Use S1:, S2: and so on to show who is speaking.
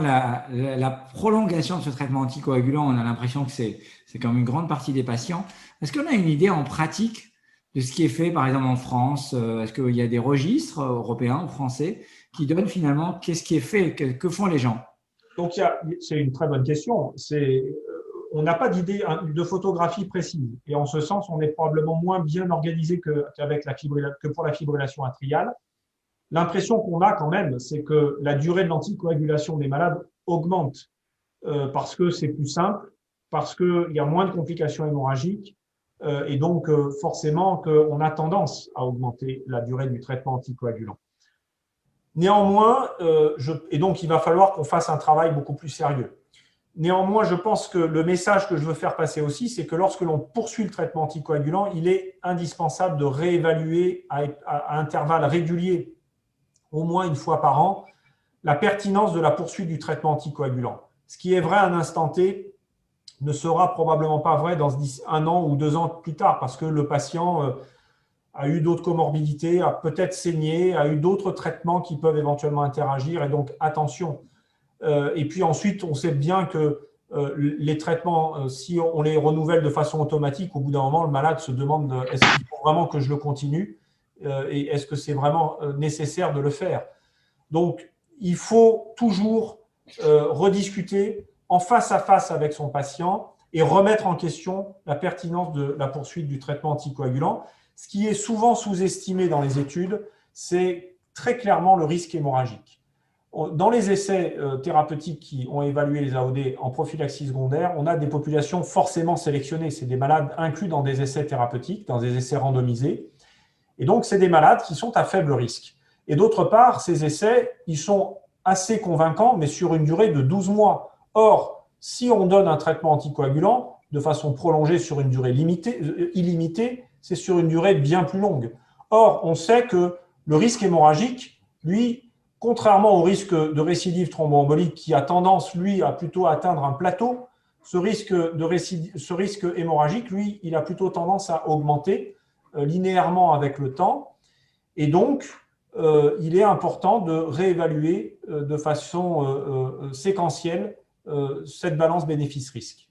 S1: la prolongation de ce traitement anticoagulant, on a l'impression que c'est comme une grande partie des patients. Est-ce qu'on a une idée en pratique de ce qui est fait, par exemple en France? Est-ce qu'il y a des registres européens ou français qui donnent finalement qu'est-ce qui est fait, que font les gens?
S2: Donc, c'est une très bonne question. On n'a pas d'idée de photographie précise. Et en ce sens, on est probablement moins bien organisé que pour la fibrillation atriale. L'impression qu'on a quand même, c'est que la durée de l'anticoagulation des malades augmente parce que c'est plus simple, parce qu'il y a moins de complications hémorragiques et donc forcément qu'on a tendance à augmenter la durée du traitement anticoagulant. Néanmoins, et donc il va falloir qu'on fasse un travail beaucoup plus sérieux. Néanmoins, je pense que le message que je veux faire passer aussi, c'est que lorsque l'on poursuit le traitement anticoagulant, il est indispensable de réévaluer à intervalles réguliers, au moins une fois par an, la pertinence de la poursuite du traitement anticoagulant. Ce qui est vrai à un instant T ne sera probablement pas vrai dans un an ou 2 ans plus tard, parce que le patient a eu d'autres comorbidités, a peut-être saigné, a eu d'autres traitements qui peuvent éventuellement interagir, et donc attention. Et puis ensuite, on sait bien que les traitements, si on les renouvelle de façon automatique, au bout d'un moment, le malade se demande est-ce qu'il faut vraiment que je le continue et est-ce que c'est vraiment nécessaire de le faire. Donc, il faut toujours rediscuter en face à face avec son patient et remettre en question la pertinence de la poursuite du traitement anticoagulant. Ce qui est souvent sous-estimé dans les études, c'est très clairement le risque hémorragique. Dans les essais thérapeutiques qui ont évalué les AOD en prophylaxie secondaire, on a des populations forcément sélectionnées. C'est des malades inclus dans des essais thérapeutiques, dans des essais randomisés. Et donc, c'est des malades qui sont à faible risque. Et d'autre part, ces essais, ils sont assez convaincants, mais sur une durée de 12 mois. Or, si on donne un traitement anticoagulant de façon prolongée sur une durée illimitée, c'est sur une durée bien plus longue. Or, on sait que le risque hémorragique, lui, contrairement au risque de récidive thromboembolique qui a tendance, lui, à plutôt atteindre un plateau, ce risque hémorragique, lui, il a plutôt tendance à augmenter linéairement avec le temps. Et donc, il est important de réévaluer de façon séquentielle cette balance bénéfice-risque.